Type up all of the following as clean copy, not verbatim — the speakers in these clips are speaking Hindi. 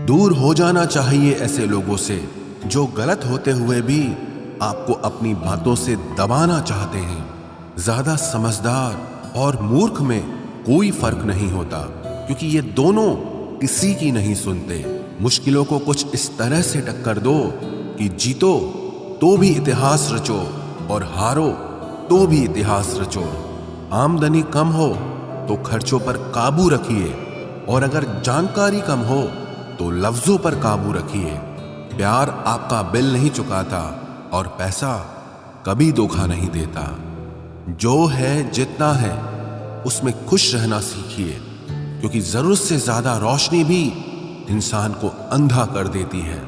दूर हो जाना चाहिए ऐसे लोगों से जो गलत होते हुए भी आपको अपनी बातों से दबाना चाहते हैं। ज्यादा समझदार और मूर्ख में कोई फर्क नहीं होता, क्योंकि ये दोनों किसी की नहीं सुनते। मुश्किलों को कुछ इस तरह से टक्कर दो कि जीतो तो भी इतिहास रचो और हारो तो भी इतिहास रचो। आमदनी कम हो तो खर्चों पर काबू रखिए, और अगर जानकारी कम हो तो लफ्जों पर काबू रखिए। प्यार आपका बिल नहीं चुकाता और पैसा कभी धोखा नहीं देता। जो है जितना है उसमें खुश रहना सीखिए, क्योंकि जरूरत से ज्यादा रोशनी भी इंसान को अंधा कर देती है।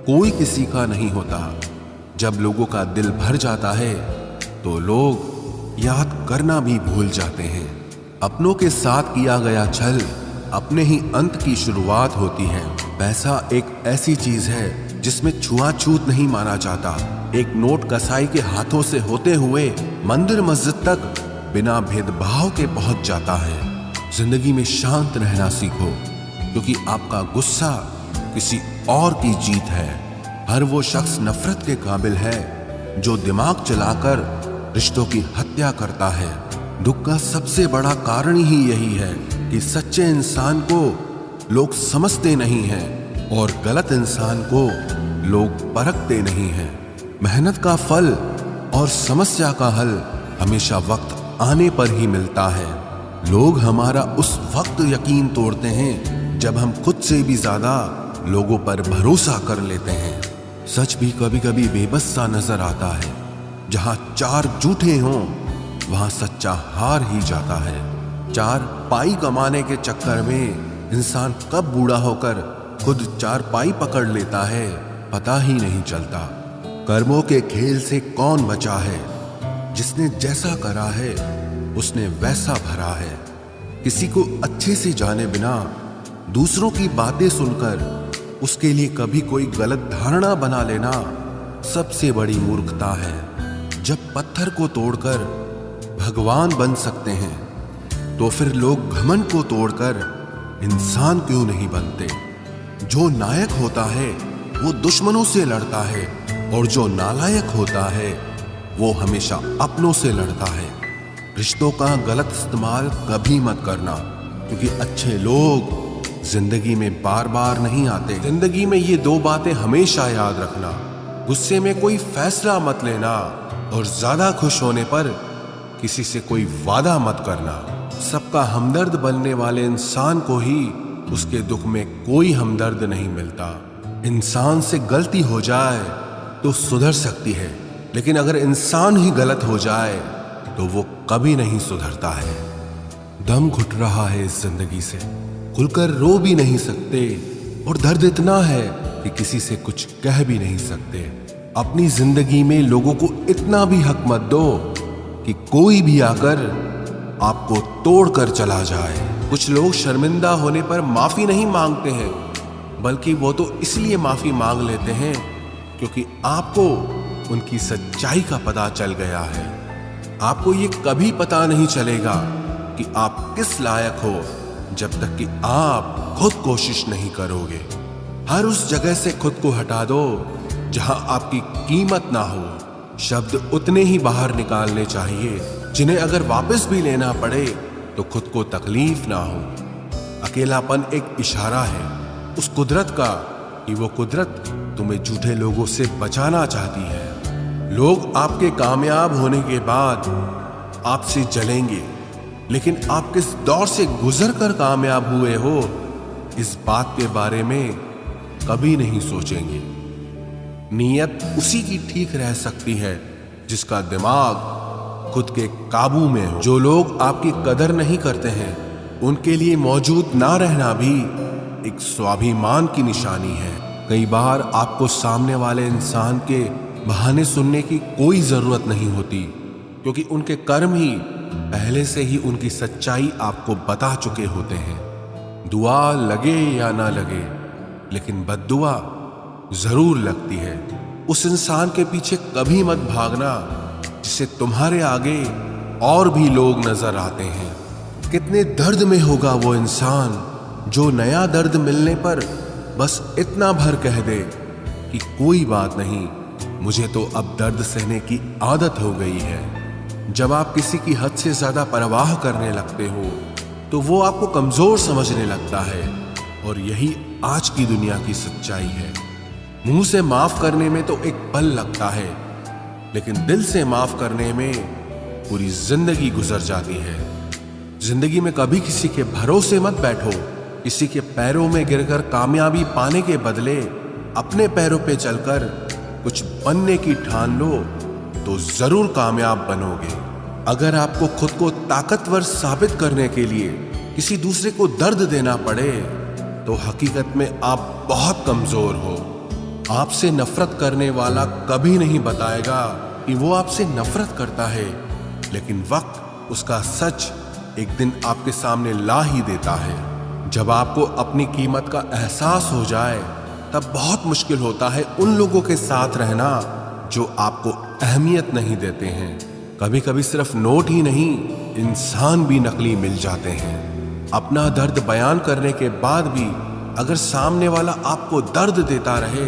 कोई किसी का नहीं होता। जब लोगों का दिल भर जाता है तो लोग याद करना भी भूल जाते हैं। अपनों के साथ किया गया छल अपने ही अंत की शुरुआत होती है। पैसा एक ऐसी चीज है जिसमें छुआछूत नहीं माना जाता। एक नोट कसाई के हाथों से होते हुए मंदिर मस्जिद तक बिना भेदभाव के पहुंच जाता है। जिंदगी में शांत रहना सीखो, क्योंकि आपका गुस्सा किसी और की जीत है। हर वो शख्स नफरत के काबिल है जो दिमाग चलाकर रिश्तों की हत्या करता है। दुख का सबसे बड़ा कारण ही यही है कि सच्चे इंसान को लोग समझते नहीं हैं और गलत इंसान को लोग परखते नहीं हैं। मेहनत का फल और समस्या का हल हमेशा वक्त आने पर ही मिलता है। लोग हमारा उस वक्त यकीन तोड़ते हैं जब हम खुद से भी ज्यादा लोगों पर भरोसा कर लेते हैं। सच भी कभी कभी बेबस सा नजर आता है। जहां चार झूठे हों वहां सच्चा हार ही जाता है। चार पाई कमाने के चक्कर में इंसान कब बूढ़ा होकर खुद चार पाई पकड़ लेता है पता ही नहीं चलता। कर्मों के खेल से कौन बचा है? जिसने जैसा करा है उसने वैसा भरा है। किसी को अच्छे से जाने बिना दूसरों की बातें सुनकर उसके लिए कभी कोई गलत धारणा बना लेना सबसे बड़ी मूर्खता है। जब पत्थर को तोड़कर भगवान बन सकते हैं तो फिर लोग घमंड को तोड़कर इंसान क्यों नहीं बनते? जो नायक होता है वो दुश्मनों से लड़ता है, और जो नालायक होता है वो हमेशा अपनों से लड़ता है। रिश्तों का गलत इस्तेमाल कभी मत करना, क्योंकि अच्छे लोग जिंदगी में बार बार नहीं आते। जिंदगी में ये दो बातें हमेशा याद रखना: गुस्से में कोई फैसला मत लेना, और ज्यादा खुश होने पर किसी से कोई वादा मत करना। सबका हमदर्द बनने वाले इंसान को ही उसके दुख में कोई हमदर्द नहीं मिलता। इंसान से गलती हो जाए तो सुधर सकती है, लेकिन अगर इंसान ही गलत हो जाए तो वो कभी नहीं सुधरता है। दम घुट रहा है इस जिंदगी से, खुलकर रो भी नहीं सकते, और दर्द इतना है कि किसी से कुछ कह भी नहीं सकते। अपनी जिंदगी में लोगों को इतना भी हक मत दो कि कोई भी आकर आपको तोड़कर चला जाए। कुछ लोग शर्मिंदा होने पर माफी नहीं मांगते हैं, बल्कि वो तो इसलिए माफी मांग लेते हैं क्योंकि आपको उनकी सच्चाई का पता चल गया है। आपको ये कभी पता नहीं चलेगा कि आप किस लायक हो जब तक कि आप खुद कोशिश नहीं करोगे। हर उस जगह से खुद को हटा दो जहां आपकी कीमत ना हो। शब्द उतने ही बाहर निकालने चाहिए जिन्हें अगर वापस भी लेना पड़े तो खुद को तकलीफ ना हो। अकेलापन एक इशारा है उस कुदरत का कि वो कुदरत तुम्हें झूठे लोगों से बचाना चाहती है। लोग आपके कामयाब होने के बाद आपसे जलेंगे, लेकिन आप किस दौर से गुजरकर कामयाब हुए हो इस बात के बारे में कभी नहीं सोचेंगे। नीयत उसी की ठीक रह सकती है जिसका दिमाग खुद के काबू में हो। जो लोग आपकी कदर नहीं करते हैं उनके लिए मौजूद ना रहना भी एक स्वाभिमान की निशानी है। कई बार आपको सामने वाले इंसान के बहाने सुनने की कोई जरूरत नहीं होती, क्योंकि उनके कर्म ही पहले से ही उनकी सच्चाई आपको बता चुके होते हैं। दुआ लगे या ना लगे, लेकिन बद्दुआ जरूर लगती है। उस इंसान के पीछे कभी मत भागना जिससे तुम्हारे आगे और भी लोग नजर आते हैं। कितने दर्द में होगा वो इंसान जो नया दर्द मिलने पर बस इतना भर कह दे कि कोई बात नहीं, मुझे तो अब दर्द सहने की आदत हो गई है। जब आप किसी की हद से ज्यादा परवाह करने लगते हो तो वो आपको कमजोर समझने लगता है, और यही आज की दुनिया की सच्चाई है। मुंह से माफ करने में तो एक पल लगता है, लेकिन दिल से माफ करने में पूरी जिंदगी गुजर जाती है। जिंदगी में कभी किसी के भरोसे मत बैठो। किसी के पैरों में गिरकर कामयाबी पाने के बदले अपने पैरों पे चलकर कुछ बनने की ठान लो तो जरूर कामयाब बनोगे। अगर आपको खुद को ताकतवर साबित करने के लिए किसी दूसरे को दर्द देना पड़े तो हकीकत में आप बहुत कमजोर हो। आपसे नफरत करने वाला कभी नहीं बताएगा कि वो आपसे नफरत करता है, लेकिन वक्त उसका सच एक दिन आपके सामने ला ही देता है। जब आपको अपनी कीमत का एहसास हो जाए तब बहुत मुश्किल होता है उन लोगों के साथ रहना जो आपको अहमियत नहीं देते हैं। कभी कभी सिर्फ नोट ही नहीं, इंसान भी नकली मिल जाते हैं। अपना दर्द बयान करने के बाद भी अगर सामने वाला आपको दर्द देता रहे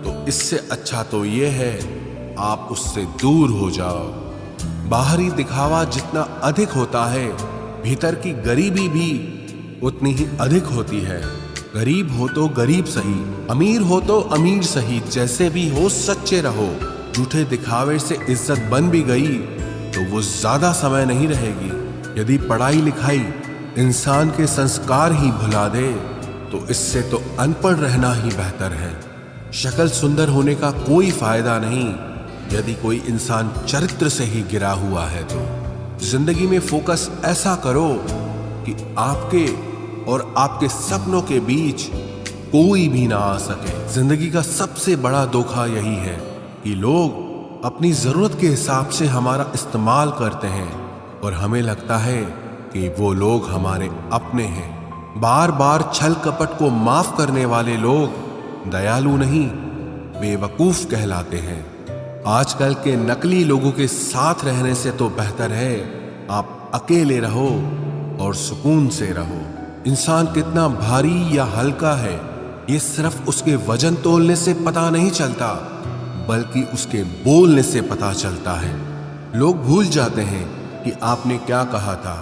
तो इससे अच्छा तो ये है आप उससे दूर हो जाओ। बाहरी दिखावा जितना अधिक होता है, भीतर की गरीबी भी उतनी ही अधिक होती है। गरीब हो तो गरीब सही, अमीर हो तो अमीर सही, जैसे भी हो सच्चे रहो। झूठे दिखावे से इज्जत बन भी गई तो वो ज्यादा समय नहीं रहेगी। यदि पढ़ाई लिखाई इंसान के संस्कार ही भुला दे तो इससे तो अनपढ़ रहना ही बेहतर है। शक्ल सुंदर होने का कोई फायदा नहीं यदि कोई इंसान चरित्र से ही गिरा हुआ है। तो जिंदगी में फोकस ऐसा करो कि आपके और आपके सपनों के बीच कोई भी ना आ सके। जिंदगी का सबसे बड़ा धोखा यही है कि लोग अपनी जरूरत के हिसाब से हमारा इस्तेमाल करते हैं और हमें लगता है कि वो लोग हमारे अपने हैं। बार बार छल कपट को माफ करने वाले लोग दयालु नहीं, बेवकूफ कहलाते हैं। आजकल के नकली लोगों के साथ रहने से तो बेहतर है आप अकेले रहो और सुकून से रहो। इंसान कितना भारी या हल्का है ये सिर्फ उसके वजन तोलने से पता नहीं चलता, बल्कि उसके बोलने से पता चलता है। लोग भूल जाते हैं कि आपने क्या कहा था,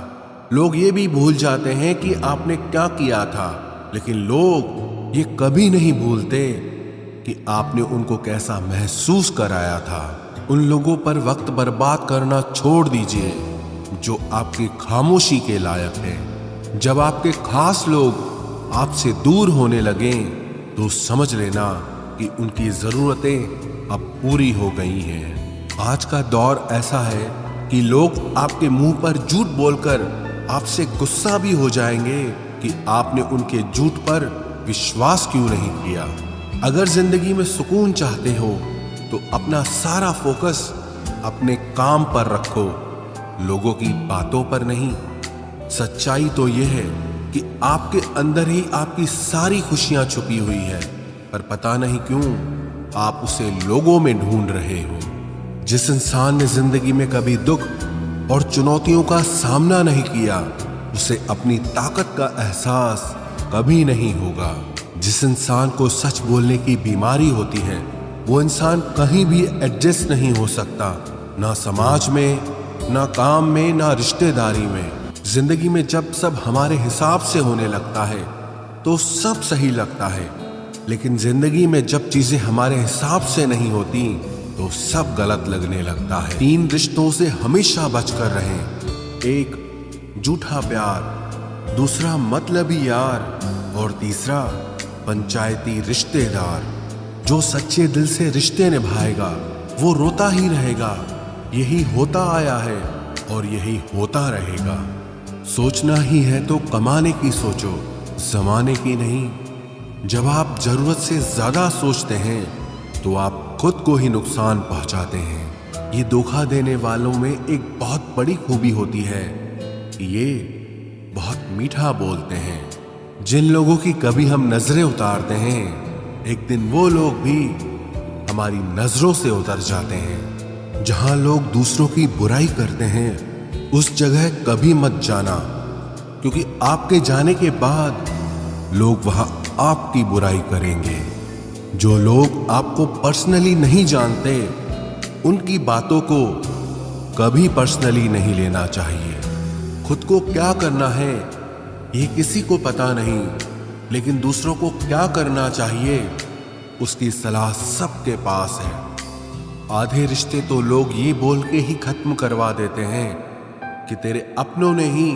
लोग ये भी भूल जाते हैं कि आपने क्या किया था, लेकिन लोग ये कभी नहीं भूलते कि आपने उनको कैसा महसूस कराया था। उन लोगों पर वक्त बर्बाद करना छोड़ दीजिए जो आपकी खामोशी के लायक है। जब आपके खास लोग आपसे दूर होने लगें तो समझ लेना कि उनकी जरूरतें अब पूरी हो गई हैं। आज का दौर ऐसा है कि लोग आपके मुंह पर झूठ बोलकर आपसे गुस्सा भी हो जाएंगे कि आपने उनके झूठ पर विश्वास क्यों नहीं किया। अगर जिंदगी में सुकून चाहते हो तो अपना सारा फोकस अपने काम पर रखो, लोगों की बातों पर नहीं। सच्चाई तो यह है कि आपके अंदर ही आपकी सारी खुशियां छुपी हुई है, पर पता नहीं क्यों आप उसे लोगों में ढूंढ रहे हो। जिस इंसान ने जिंदगी में कभी दुख और चुनौतियों का सामना नहीं किया उसे अपनी ताकत का एहसास कभी नहीं होगा। जिस इंसान को सच बोलने की बीमारी होती है वो इंसान कहीं भी एडजस्ट नहीं हो सकता, ना समाज में, ना काम में, ना रिश्तेदारी में। जिंदगी में जब सब हमारे हिसाब से होने लगता है तो सब सही लगता है, लेकिन जिंदगी में जब चीजें हमारे हिसाब से नहीं होती तो सब गलत लगने लगता है। 3 रिश्तों से हमेशा बचकर रहें। एक झूठा प्यार, दूसरा मतलबी यार और तीसरा पंचायती रिश्तेदार। जो सच्चे दिल से रिश्ते निभाएगा वो रोता ही रहेगा। यही होता आया है और यही होता रहेगा। सोचना ही है तो कमाने की सोचो, जमाने की नहीं। जब आप जरूरत से ज्यादा सोचते हैं तो आप खुद को ही नुकसान पहुंचाते हैं। ये धोखा देने वालों में एक बहुत बड़ी खूबी होती है कि ये बहुत मीठा बोलते हैं। जिन लोगों की कभी हम नजरें उतारते हैं एक दिन वो लोग भी हमारी नजरों से उतर जाते हैं। जहां लोग दूसरों की बुराई करते हैं उस जगह कभी मत जाना, क्योंकि आपके जाने के बाद लोग वहां आपकी बुराई करेंगे। जो लोग आपको पर्सनली नहीं जानते, उनकी बातों को कभी पर्सनली नहीं लेना चाहिए। खुद को क्या करना है ये किसी को पता नहीं, लेकिन दूसरों को क्या करना चाहिए उसकी सलाह सबके पास है। आधे रिश्ते तो लोग ये बोल के ही खत्म करवा देते हैं कि तेरे अपनों ने ही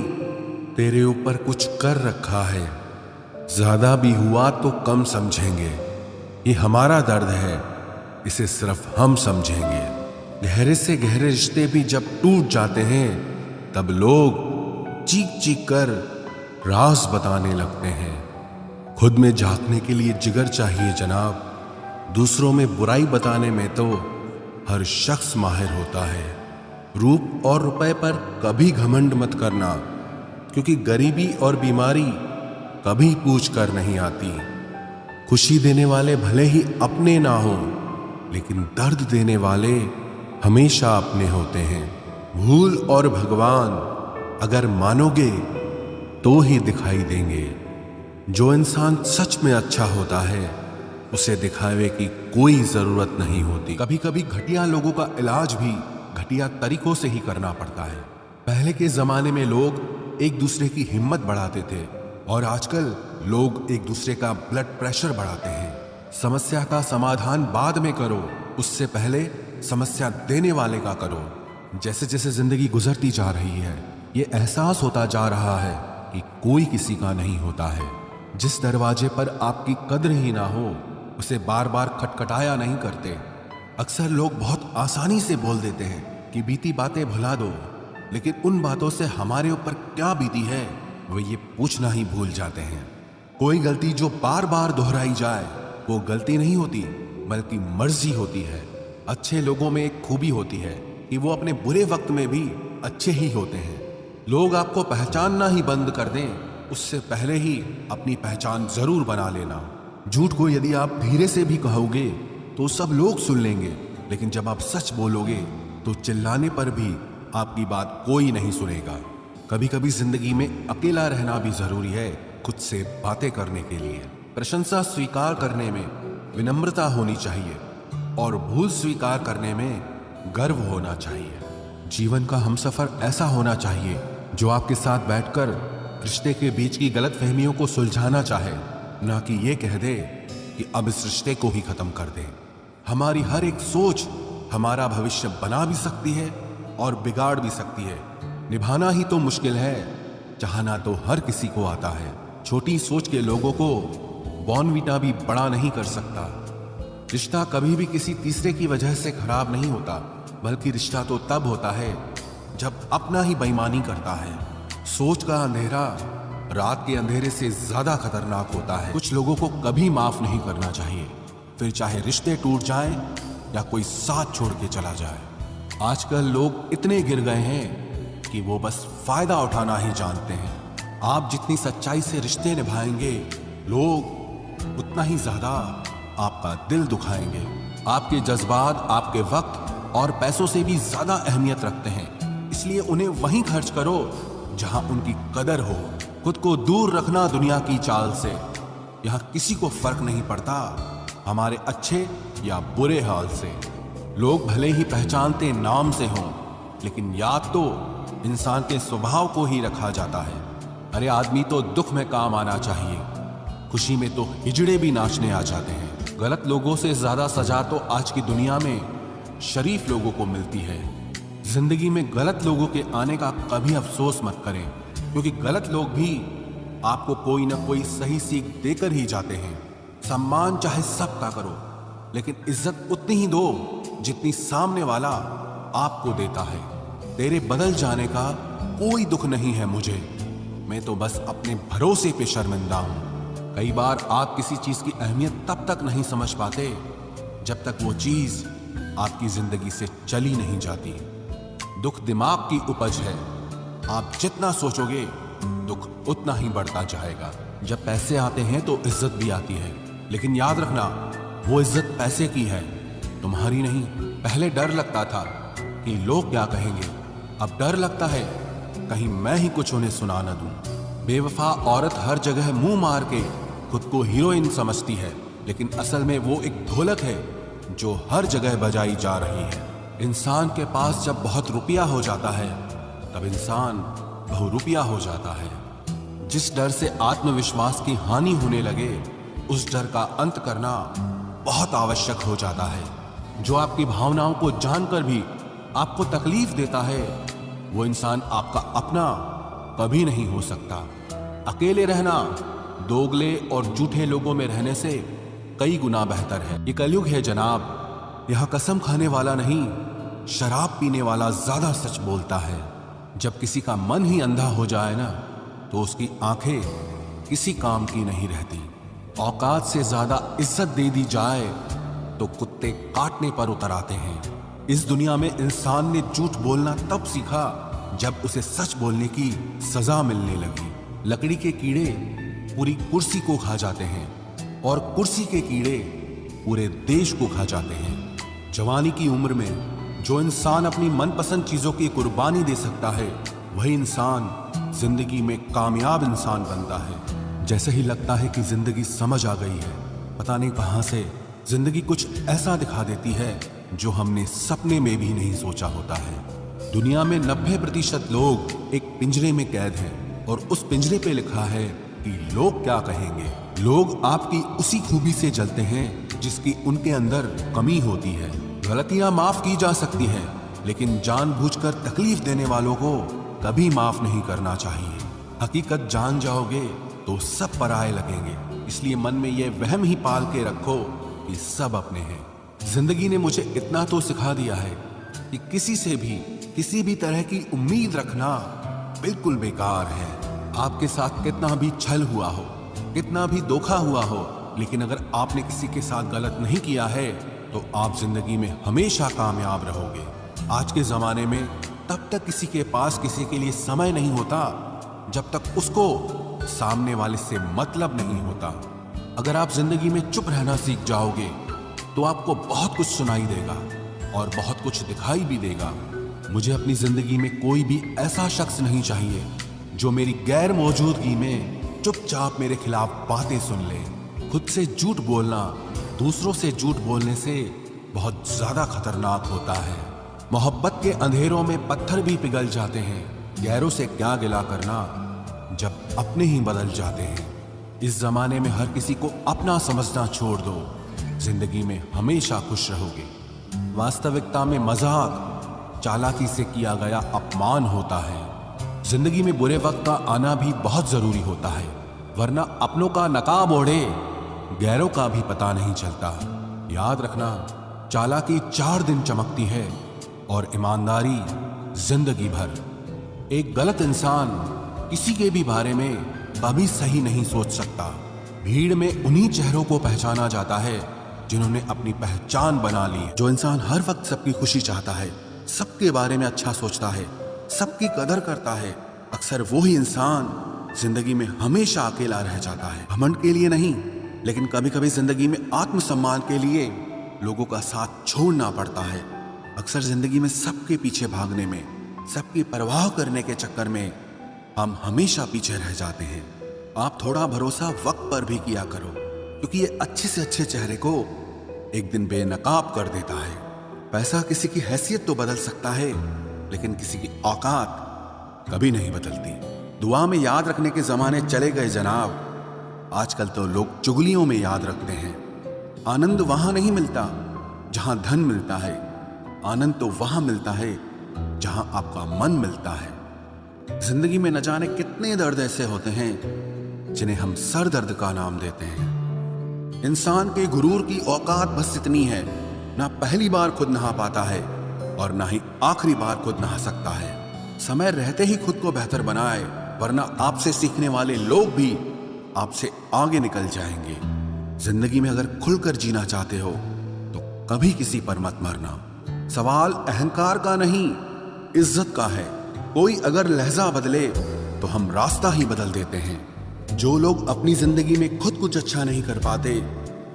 तेरे ऊपर कुछ कर रखा है। ज्यादा भी हुआ तो कम समझेंगे, ये हमारा दर्द है, इसे सिर्फ हम समझेंगे। गहरे से गहरे रिश्ते भी जब टूट जाते हैं तब लोग चीख चीख कर राज बताने लगते हैं। खुद में झांकने के लिए जिगर चाहिए जनाब, दूसरों में बुराई बताने में तो हर शख्स माहिर होता है। रूप और रुपए पर कभी घमंड मत करना, क्योंकि गरीबी और बीमारी कभी पूछ कर नहीं आती। खुशी देने वाले भले ही अपने ना हो, लेकिन दर्द देने वाले हमेशा अपने होते हैं। भूल और भगवान अगर मानोगे तो ही दिखाई देंगे। जो इंसान सच में अच्छा होता है उसे दिखावे की कोई जरूरत नहीं होती। कभी कभी घटिया लोगों का इलाज भी घटिया तरीकों से ही करना पड़ता है। पहले के जमाने में लोग एक दूसरे की हिम्मत बढ़ाते थे, और आजकल लोग एक दूसरे का ब्लड प्रेशर बढ़ाते हैं। समस्या का समाधान बाद में करो, उससे पहले समस्या देने वाले का करो। जैसे जैसे जिंदगी गुजरती जा रही है, ये एहसास होता जा रहा है कि कोई किसी का नहीं होता है। जिस दरवाजे पर आपकी कद्र ही ना हो, उसे बार बार खटखटाया नहीं करते। अक्सर लोग बहुत आसानी से बोल देते हैं कि बीती बातें भुला दो, लेकिन उन बातों से हमारे ऊपर क्या बीती है वो ये पूछना ही भूल जाते हैं। कोई गलती जो बार बार दोहराई जाए वो गलती नहीं होती, बल्कि मर्जी होती है। अच्छे लोगों में एक खूबी होती है कि वो अपने बुरे वक्त में भी अच्छे ही होते हैं। लोग आपको पहचानना ही बंद कर दें, उससे पहले ही अपनी पहचान जरूर बना लेना। झूठ को यदि आप धीरे से भी कहोगे तो सब लोग सुन लेंगे, लेकिन जब आप सच बोलोगे तो चिल्लाने पर भी आपकी बात कोई नहीं सुनेगा। कभी कभी जिंदगी में अकेला रहना भी जरूरी है, खुद से बातें करने के लिए। प्रशंसा स्वीकार करने में विनम्रता होनी चाहिए, और भूल स्वीकार करने में गर्व होना चाहिए। जीवन का हमसफर ऐसा होना चाहिए जो आपके साथ बैठकर रिश्ते के बीच की गलतफहमियों को सुलझाना चाहे, ना कि ये कह दे कि अब इस रिश्ते को ही खत्म कर दे। हमारी हर एक सोच हमारा भविष्य बना भी सकती है और बिगाड़ भी सकती है। निभाना ही तो मुश्किल है, चाहना तो हर किसी को आता है। छोटी सोच के लोगों को बॉर्नवीटा भी बड़ा नहीं कर सकता। रिश्ता कभी भी किसी तीसरे की वजह से खराब नहीं होता, बल्कि रिश्ता तो तब होता है जब अपना ही बेईमानी करता है। सोच का अंधेरा रात के अंधेरे से ज्यादा खतरनाक होता है। कुछ लोगों को कभी माफ नहीं करना चाहिए, फिर चाहे रिश्ते टूट जाएं या कोई साथ छोड़ के चला जाए। आजकल लोग इतने गिर गए हैं कि वो बस फायदा उठाना ही जानते हैं। आप जितनी सच्चाई से रिश्ते निभाएंगे, लोग उतना ही ज्यादा आपका दिल दुखाएंगे। आपके जज्बात आपके वक्त और पैसों से भी ज्यादा अहमियत रखते हैं, इसलिए उन्हें वहीं खर्च करो जहां उनकी कदर हो। खुद को दूर रखना दुनिया की चाल से। यहां किसी को फर्क नहीं पड़ता हमारे अच्छे या बुरे हाल से। लोग भले ही पहचानते नाम से हों, लेकिन याद तो इंसान के स्वभाव को ही रखा जाता है। अरे आदमी तो दुख में काम आना चाहिए, खुशी में तो हिजड़े भी नाचने आ जाते हैं। गलत लोगों से ज्यादा सजा तो आज की दुनिया में शरीफ लोगों को मिलती है। जिंदगी में गलत लोगों के आने का कभी अफसोस मत करें, क्योंकि गलत लोग भी आपको कोई ना कोई सही सीख देकर ही जाते हैं। सम्मान चाहे सबका करो, लेकिन इज्जत उतनी ही दो जितनी सामने वाला आपको देता है। तेरे बदल जाने का कोई दुख नहीं है मुझे, मैं तो बस अपने भरोसे पे शर्मिंदा हूं। कई बार आप किसी चीज की अहमियत तब तक नहीं समझ पाते जब तक वो चीज आपकी जिंदगी से चली नहीं जाती। दुख दिमाग की उपज है, आप जितना सोचोगे दुख उतना ही बढ़ता जाएगा। जब पैसे आते हैं तो इज्जत भी आती है, लेकिन याद रखना वो इज्जत पैसे की है, तुम्हारी नहीं। पहले डर लगता था कि लोग क्या कहेंगे, अब डर लगता है कहीं मैं ही कुछ उन्हें सुना न दूं। बेवफा औरत हर जगह मुंह मार के खुद को हीरोइन समझती है, लेकिन असल में वो एक ढोलक है जो हर जगह बजाई जा रही है। इंसान के पास जब बहुत रुपया हो जाता है तब इंसान बहुरुपया हो जाता है। जिस डर से आत्मविश्वास की हानि होने लगे, उस डर का अंत करना बहुत आवश्यक हो जाता है। जो आपकी भावनाओं को जानकर भी आपको तकलीफ देता है, वो इंसान आपका अपना कभी नहीं हो सकता। अकेले रहना दोगले और झूठे लोगों में रहने से कई गुना बेहतर है। ये कलयुग है जनाब, यह कसम खाने वाला नहीं, शराब पीने वाला ज्यादा सच बोलता है। जब किसी का मन ही अंधा हो जाए ना, तो उसकी आंखें किसी काम की नहीं रहती। औकात से ज्यादा इज्जत दे दी जाए तो कुत्ते काटने पर उतर आते हैं। इस दुनिया में इंसान ने झूठ बोलना तब सीखा जब उसे सच बोलने की सजा मिलने लगी। लकड़ी के कीड़े पूरी कुर्सी को खा जाते हैं और कुर्सी के कीड़े पूरे देश को खा जाते हैं। जवानी की उम्र में जो इंसान अपनी मनपसंद चीजों की कुर्बानी दे सकता है, वही इंसान जिंदगी में कामयाब इंसान बनता है। जैसे ही लगता है कि जिंदगी समझ आ गई है, पता नहीं कहां से जिंदगी कुछ ऐसा दिखा देती है जो हमने सपने में भी नहीं सोचा होता है। दुनिया में 90% लोग एक पिंजरे में कैद हैं और उस पिंजरे पे लिखा है कि लोग क्या कहेंगे। लोग आपकी उसी खूबी से जलते हैं जिसकी उनके अंदर कमी होती है। गलतियां माफ की जा सकती हैं, लेकिन जानबूझकर तकलीफ देने वालों को कभी माफ नहीं करना चाहिए। हकीकत जान जाओगे तो सब पराये लगेंगे, इसलिए मन में यह वहम ही पाल के रखो कि सब अपने हैं। जिंदगी ने मुझे इतना तो सिखा दिया है कि किसी से भी किसी भी तरह की उम्मीद रखना बिल्कुल बेकार है। आपके साथ कितना भी छल हुआ हो, कितना भी धोखा हुआ हो, लेकिन अगर आपने किसी के साथ गलत नहीं किया है तो आप जिंदगी में हमेशा कामयाब रहोगे। आज के जमाने में तब तक किसी के पास किसी के लिए समय नहीं होता जब तक उसको सामने वाले से मतलब नहीं होता। अगर आप जिंदगी में चुप रहना सीख जाओगे तो आपको बहुत कुछ सुनाई देगा और बहुत कुछ दिखाई भी देगा। मुझे अपनी जिंदगी में कोई भी ऐसा शख्स नहीं चाहिए जो मेरी गैर मौजूदगी में चुपचाप मेरे खिलाफ बातें सुन ले। खुद से झूठ बोलना दूसरों से झूठ बोलने से बहुत ज्यादा खतरनाक होता है। मोहब्बत के अंधेरों में पत्थर भी पिघल जाते हैं। गैरों से क्या गिला करना जब अपने ही बदल जाते हैं। इस जमाने में हर किसी को अपना समझना छोड़ दो, जिंदगी में हमेशा खुश रहोगे। वास्तविकता में मजाक चालाकी से किया गया अपमान होता है। जिंदगी में बुरे वक्त का आना भी बहुत जरूरी होता है, वरना अपनों का नकाब ओढ़े गैरों का भी पता नहीं चलता। याद रखना, चालाकी 4 दिन चमकती है और ईमानदारी जिंदगी भर। एक गलत इंसान किसी के भी बारे में कभी सही नहीं सोच सकता। भीड़ में उन्हीं चेहरों को पहचाना जाता है जिन्होंने अपनी पहचान बना ली। जो इंसान हर वक्त सबकी खुशी चाहता है, सबके बारे में अच्छा सोचता है, सबकी कदर करता है, अक्सर वो ही इंसान जिंदगी में हमेशा अकेला रह जाता है। घमंड के लिए नहीं, लेकिन कभी कभी जिंदगी में आत्मसम्मान के लिए लोगों का साथ छोड़ना पड़ता है। अक्सर जिंदगी में सबके पीछे भागने में, सबकी परवाह करने के चक्कर में हम हमेशा पीछे रह जाते हैं। आप थोड़ा भरोसा वक्त पर भी किया करो, क्योंकि ये अच्छे से अच्छे चेहरे को एक दिन बेनकाब कर देता है। पैसा किसी की हैसियत तो बदल सकता है, लेकिन किसी की औकात कभी नहीं बदलती। दुआ में याद रखने के जमाने चले गए जनाब। आजकल तो लोग चुगलियों में याद रखते हैं। आनंद वहां नहीं मिलता जहां धन मिलता है, आनंद तो वहां मिलता है जहां आपका मन मिलता है। जिंदगी में न जाने कितने दर्द ऐसे होते हैं जिन्हें हम सर दर्द का नाम देते हैं। इंसान के गुरूर की औकात बस इतनी है, ना पहली बार खुद नहा पाता है और ना ही आखिरी बार खुद नहा सकता है। समय रहते ही खुद को बेहतर बनाए, वरना आपसे सीखने वाले लोग भी आपसे आगे निकल जाएंगे। जिंदगी में अगर खुलकर जीना चाहते हो तो कभी किसी पर मत मरना। सवाल अहंकार का नहीं, इज्जत का है। कोई अगर लहजा बदले तो हम रास्ता ही बदल देते हैं। जो लोग अपनी जिंदगी में खुद कुछ अच्छा नहीं कर पाते,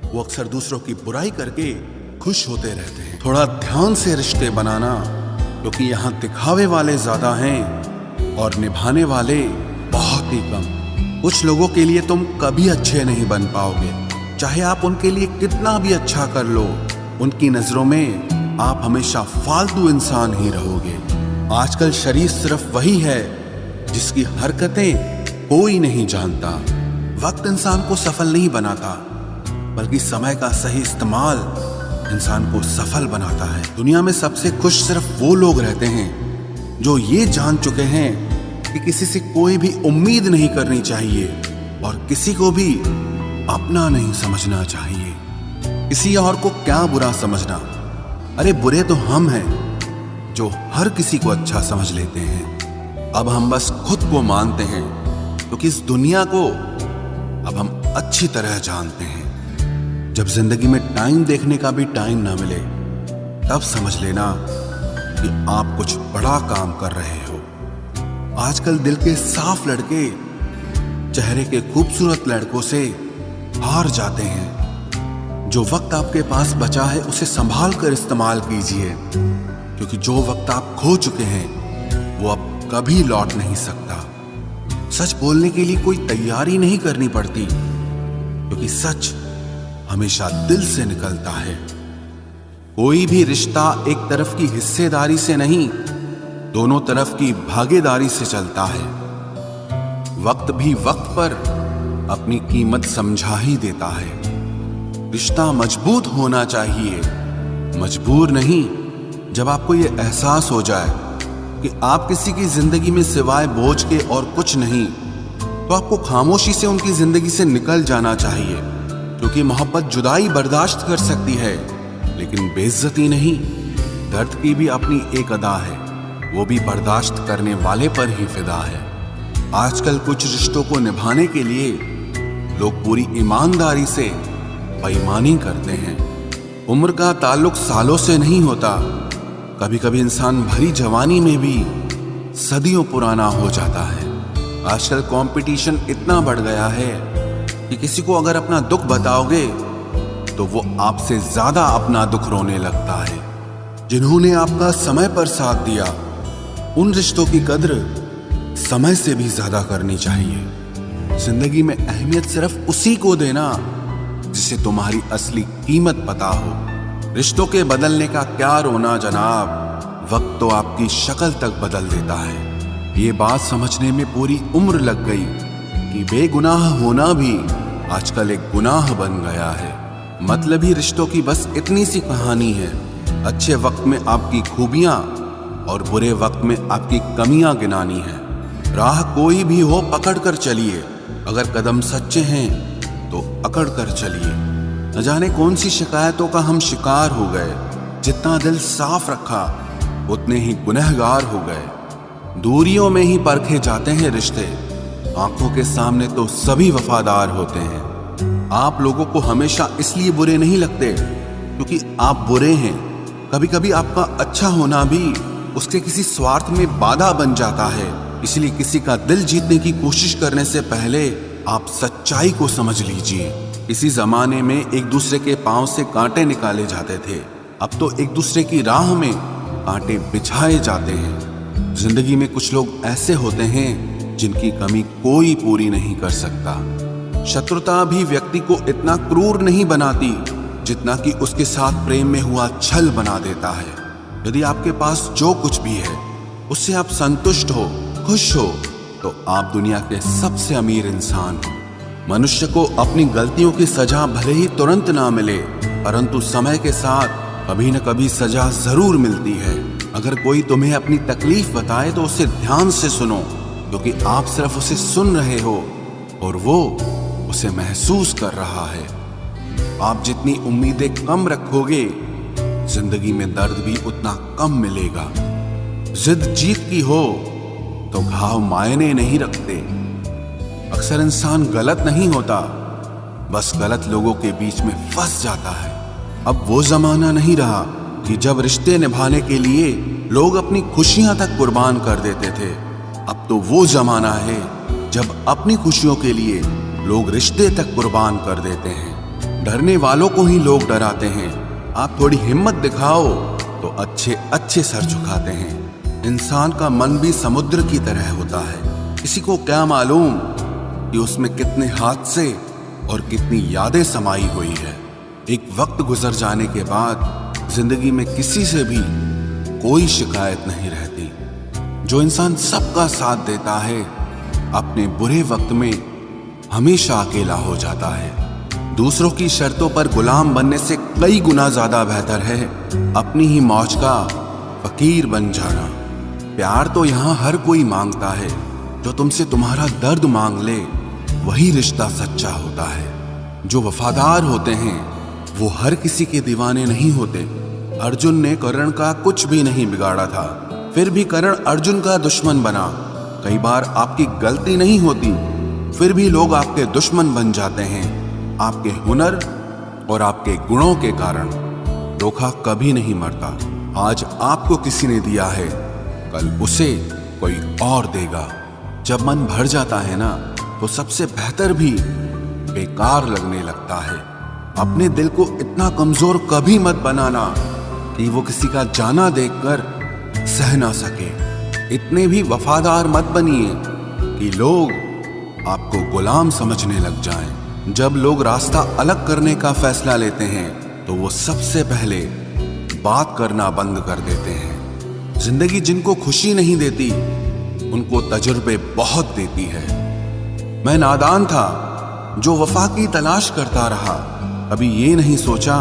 वो अक्सर दूसरों की बुराई करके खुश होते रहते हैं। थोड़ा ध्यान से रिश्ते बनाना, क्योंकि यहाँ दिखावे वाले ज्यादा हैं और निभाने वाले बहुत ही कम। कुछ लोगों के लिए तुम कभी अच्छे नहीं बन पाओगे, चाहे आप उनके लिए कितना भी अच्छा कर लो। उनकी नजरों में आप हमेशा फालतू इंसान ही रहोगे। आजकल शरीर सिर्फ वही है जिसकी हरकतें कोई नहीं जानता। वक्त इंसान को सफल नहीं बनाता, बल्कि समय का सही इस्तेमाल इंसान को सफल बनाता है। दुनिया में सबसे खुश सिर्फ वो लोग रहते हैं जो ये जान चुके हैं कि किसी से कोई भी उम्मीद नहीं करनी चाहिए और किसी को भी अपना नहीं समझना चाहिए। किसी और को क्या बुरा समझना, अरे बुरे तो हम हैं जो हर किसी को अच्छा समझ लेते हैं। अब हम बस खुद को मानते हैं क्योंकि इस दुनिया को अब हम अच्छी तरह जानते हैं। जब जिंदगी में टाइम देखने का भी टाइम ना मिले, तब समझ लेना कि आप कुछ बड़ा काम कर रहे हो। आजकल दिल के साफ लड़के चेहरे के खूबसूरत लड़कों से हार जाते हैं। जो वक्त आपके पास बचा है उसे संभाल कर इस्तेमाल कीजिए, क्योंकि जो वक्त आप खो चुके हैं वो अब कभी लौट नहीं सकता। सच बोलने के लिए कोई तैयारी नहीं करनी पड़ती, क्योंकि सच हमेशा दिल से निकलता है। कोई भी रिश्ता एक तरफ की हिस्सेदारी से नहीं, दोनों तरफ की भागीदारी से चलता है। वक्त भी वक्त पर अपनी कीमत समझा ही देता है। रिश्ता मजबूत होना चाहिए, मजबूर नहीं। जब आपको यह एहसास हो जाए कि आप किसी की जिंदगी में सिवाय बोझ के और कुछ नहीं, तो आपको खामोशी से उनकी जिंदगी से निकल जाना चाहिए, क्योंकि मोहब्बत जुदाई बर्दाश्त कर सकती है लेकिन बेइज्जती नहीं। दर्द की भी अपनी एक अदा है, वो भी बर्दाश्त करने वाले पर ही फिदा है। आजकल कुछ रिश्तों को निभाने के लिए लोग पूरी ईमानदारी से बेईमानी करते हैं। उम्र का ताल्लुक सालों से नहीं होता, कभी कभी इंसान भरी जवानी में भी सदियों पुराना हो जाता है। आजकल कंपटीशन इतना बढ़ गया है कि किसी को अगर अपना दुख बताओगे तो वो आपसे ज्यादा अपना दुख रोने लगता है। जिन्होंने आपका समय पर साथ दिया, उन रिश्तों की कद्र समय से भी ज्यादा करनी चाहिए। जिंदगी में अहमियत सिर्फ उसी को देना जिसे तुम्हारी असली कीमत पता हो। रिश्तों के बदलने का क्या रोना जनाब, वक्त तो आपकी शक्ल तक बदल देता है। ये बात समझने में पूरी उम्र लग गई कि बेगुनाह होना भी आजकल एक गुनाह बन गया है। मतलबी रिश्तों की बस इतनी सी कहानी है। अच्छे वक्त में आपकी खूबियां और बुरे वक्त में आपकी कमियां गिनानी है। राह कोई भी हो पकड़ कर चलिए, अगर कदम सच्चे हैं तो अकड़ कर चलिए। न जाने कौन सी शिकायतों का हम शिकार हो गए। जितना दिल साफ रखा उतने ही गुनहगार हो गए। दूरियों में ही परखे जाते हैं रिश्ते, आंखों के सामने तो सभी वफादार होते हैं। आप लोगों को हमेशा इसलिए बुरे नहीं लगते क्योंकि आप बुरे हैं। कभी कभी आपका अच्छा होना भी उसके किसी स्वार्थ में बाधा बन जाता है। इसलिए किसी का दिल जीतने की कोशिश करने से पहले आप सच्चाई को समझ लीजिए। इसी जमाने में एक दूसरे के पांव से कांटे निकाले जाते थे, अब तो एक दूसरे की राह में कांटे बिछाए जाते हैं। जिंदगी में कुछ लोग ऐसे होते हैं जिनकी कमी कोई पूरी नहीं कर सकता। शत्रुता भी व्यक्ति को इतना क्रूर नहीं बनाती जितना कि उसके साथ प्रेम में हुआ छल बना देता है। यदि आपके पास जो कुछ भी है उससे आप संतुष्ट हो, खुश हो, तो आप दुनिया के सबसे अमीर इंसान हो। मनुष्य को अपनी गलतियों की सजा भले ही तुरंत ना मिले, परंतु समय के साथ कभी न कभी सजा जरूर मिलती है। अगर कोई तुम्हें अपनी तकलीफ बताए तो उसे ध्यान से सुनो, क्योंकि आप सिर्फ उसे सुन रहे हो और वो उसे महसूस कर रहा है। आप जितनी उम्मीदें कम रखोगे, जिंदगी में दर्द भी उतना कम मिलेगा। जिद जीत की हो तो घाव मायने नहीं रखते। अक्सर इंसान गलत नहीं होता, बस गलत लोगों के बीच में फंस जाता है। अब वो जमाना नहीं रहा कि जब रिश्ते निभाने के लिए लोग अपनी खुशियां तक कुर्बान कर देते थे। अब तो वो जमाना है जब अपनी खुशियों के लिए लोग रिश्ते तक कुर्बान कर देते हैं। डरने वालों को ही लोग डराते हैं। आप थोड़ी हिम्मत दिखाओ तो अच्छे अच्छे सर झुकाते हैं। इंसान का मन भी समुद्र की तरह होता है। किसी को क्या मालूम कि उसमें कितने हादसे और कितनी यादें समाई हुई है। एक वक्त गुजर जाने के बाद जिंदगी में किसी से भी कोई शिकायत नहीं रहती। जो इंसान सबका साथ देता है अपने बुरे वक्त में हमेशा अकेला हो जाता है। दूसरों की शर्तों पर गुलाम बनने से कई गुना ज्यादा बेहतर है अपनी ही मौज का फकीर बन जाना। प्यार तो यहाँ हर कोई मांगता है, जो तुमसे तुम्हारा दर्द मांग ले वही रिश्ता सच्चा होता है। जो वफादार होते हैं वो हर किसी के दीवाने नहीं होते। अर्जुन ने कर्ण का कुछ भी नहीं बिगाड़ा था, फिर भी कर्ण अर्जुन का दुश्मन बना। कई बार आपकी गलती नहीं होती, फिर भी लोग आपके दुश्मन बन जाते हैं आपके हुनर और आपके गुणों के कारण। धोखा कभी नहीं मरता। आज आपको किसी ने दिया है, कल उसे कोई और देगा। जब मन भर जाता है ना, तो सबसे बेहतर भी बेकार लगने लगता है। अपने दिल को इतना कमजोर कभी मत बनाना कि वो किसी का जाना देखकर सह ना सके। इतने भी वफादार मत बनिए कि लोग आपको गुलाम समझने लग जाएं। जब लोग रास्ता अलग करने का फैसला लेते हैं तो वो सबसे पहले बात करना बंद कर देते हैं। जिंदगी जिनको खुशी नहीं देती उनको तजुर्बे बहुत देती है। मैं नादान था जो वफा की तलाश करता रहा, अभी ये नहीं सोचा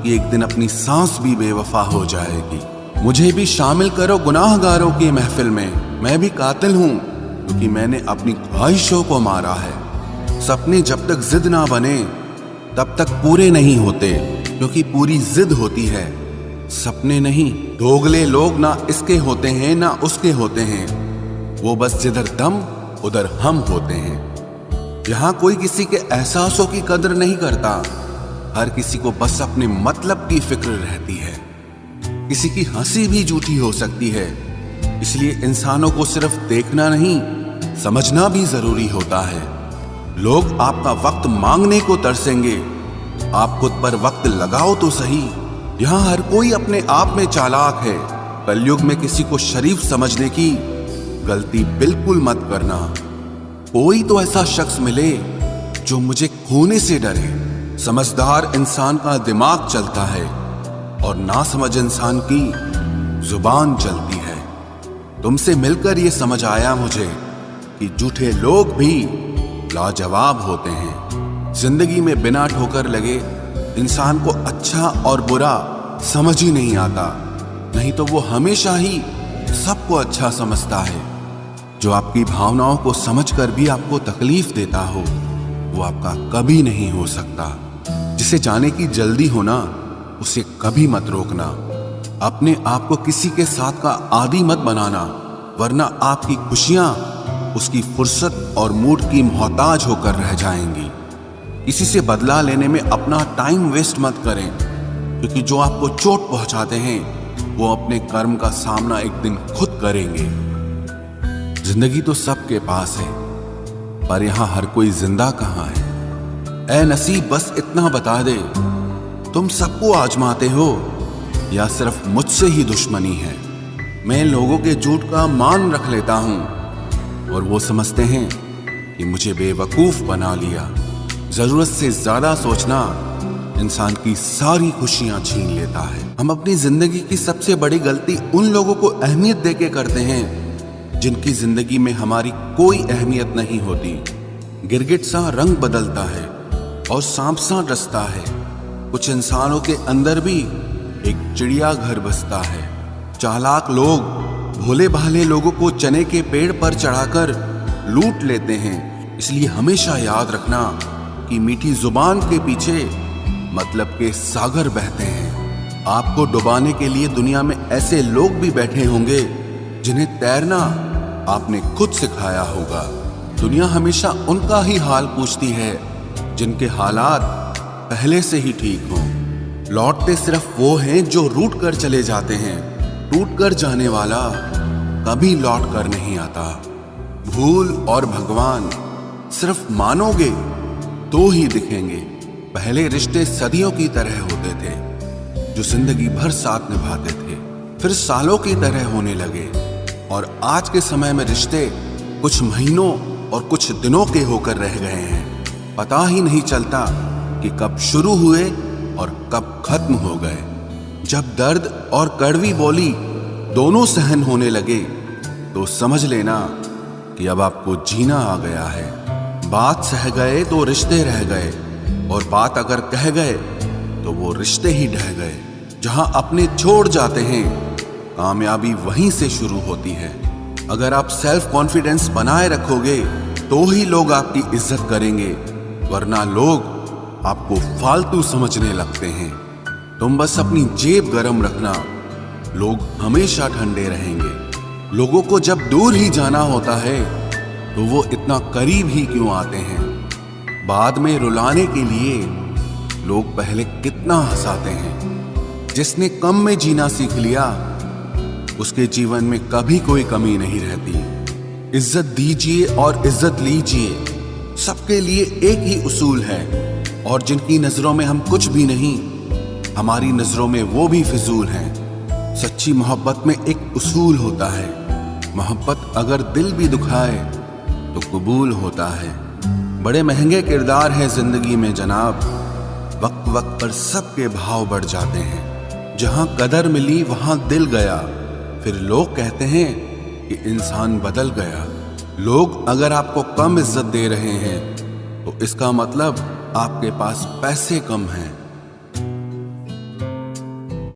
कि एक दिन अपनी सांस भी बेवफा हो जाएगी। मुझे भी शामिल करो गुनाहगारों की महफिल में। मैं भी कातिल हूं क्योंकि मैंने अपनी ख्वाहिशों को मारा है। सपने जब तक जिद ना बने तब तक पूरे नहीं होते, क्योंकि पूरी जिद होती है, सपने नहीं। दोगले लोग ना इसके होते हैं ना उसके होते हैं, वो बस जिधर दम उधर हम होते हैं। यहाँ कोई किसी के एहसासों की कदर नहीं करता, हर किसी को बस अपने मतलब की फिक्र रहती है। किसी की हंसी भी झूठी हो सकती है, इसलिए इंसानों को सिर्फ देखना नहीं समझना भी जरूरी होता है। लोग आपका वक्त मांगने को तरसेंगे, आप खुद पर वक्त लगाओ तो सही। यहाँ हर कोई अपने आप में चालाक है। कलयुग में किसी को शरीफ समझने की गलती बिल्कुल मत करना। कोई तो ऐसा शख्स मिले जो मुझे खोने से डरे। समझदार इंसान का दिमाग चलता है और नासमझ इंसान की जुबान चलती है। तुमसे मिलकर ये समझ आया मुझे कि झूठे लोग भी लाजवाब होते हैं। जिंदगी में बिना ठोकर लगे इंसान को अच्छा और बुरा समझ ही नहीं आता, नहीं तो वो हमेशा ही सबको अच्छा समझता है। जो आपकी भावनाओं को समझकर भी आपको तकलीफ देता हो वो आपका कभी नहीं हो सकता। जिसे जाने की जल्दी होना उसे कभी मत रोकना। अपने आप को किसी के साथ का आदी मत बनाना, वरना आपकी खुशियां उसकी फुर्सत और मूड की मोहताज होकर रह जाएंगी। किसी से बदला लेने में अपना टाइम वेस्ट मत करें, क्योंकि जो आपको चोट पहुंचाते हैं वो अपने कर्म का सामना एक दिन खुद करेंगे। जिंदगी तो सबके पास है, पर यहां हर कोई जिंदा कहां है। ऐ नसीब बस इतना बता दे, तुम सबको आजमाते हो या सिर्फ मुझसे ही दुश्मनी है। मैं लोगों के झूठ का मान रख लेता हूं और वो समझते हैं कि मुझे बेवकूफ बना लिया। जरूरत से ज्यादा सोचना इंसान की सारी खुशियां छीन लेता है। हम अपनी जिंदगी की सबसे बड़ी गलती उन लोगों को अहमियत देके करते हैं जिनकी जिंदगी में हमारी कोई अहमियत नहीं होती। गिरगिट सा रंग बदलता है और सांप सा डसता है। कुछ इंसानों के अंदर भी एक चिड़िया घर बसता है। चालाक लोग भोले भाले लोगों को चने के पेड़ पर चढ़ाकर लूट लेते हैं। इसलिए हमेशा याद रखना कि मीठी जुबान के पीछे मतलब के सागर बहते हैं। आपको डुबाने के लिए दुनिया में ऐसे लोग भी बैठे होंगे जिन्हें तैरना आपने खुद सिखाया होगा। दुनिया हमेशा उनका ही हाल पूछती है जिनके हालात पहले से ही ठीक हों। लौटते सिर्फ वो हैं जो रूठ कर चले जाते हैं। टूट कर जाने वाला कभी लौट कर नहीं आता। भूल और भगवान सिर्फ मानोगे तो ही दिखेंगे। पहले रिश्ते सदियों की तरह होते थे जो जिंदगी भर साथ निभाते थे, फिर सालों की तरह होने लगे। और आज के समय में रिश्ते कुछ महीनों और कुछ दिनों के होकर रह गए हैं। पता ही नहीं चलता कि कब शुरू हुए और कब खत्म हो गए। जब दर्द और कड़वी बोली दोनों सहन होने लगे तो समझ लेना कि अब आपको जीना आ गया है। बात सह गए तो रिश्ते रह गए, और बात अगर कह गए तो वो रिश्ते ही ढह गए। जहां अपने छोड़ जाते हैं, कामयाबी वहीं से शुरू होती है। अगर आप सेल्फ कॉन्फिडेंस बनाए रखोगे तो ही लोग आपकी इज्जत करेंगे, वरना लोग आपको फालतू समझने लगते हैं। तुम बस अपनी जेब गरम रखना, लोग हमेशा ठंडे रहेंगे। लोगों को जब दूर ही जाना होता है तो वो इतना करीब ही क्यों आते हैं। बाद में रुलाने के लिए लोग पहले कितना हंसाते हैं। जिसने कम में जीना सीख लिया उसके जीवन में कभी कोई कमी नहीं रहती। इज्जत दीजिए और इज्जत लीजिए, सबके लिए एक ही उसूल है। और जिनकी नजरों में हम कुछ भी नहीं, हमारी नजरों में वो भी फिजूल हैं। सच्ची मोहब्बत में एक उसूल होता है, मोहब्बत अगर दिल भी दुखाए तो कबूल होता है। बड़े महंगे किरदार हैं जिंदगी में जनाब, वक्त वक्त पर सबके भाव बढ़ जाते हैं। जहां कदर मिली वहां दिल गया, फिर लोग कहते हैं कि इंसान बदल गया। लोग अगर आपको कम इज्जत दे रहे हैं तो इसका मतलब आपके पास पैसे कम हैं।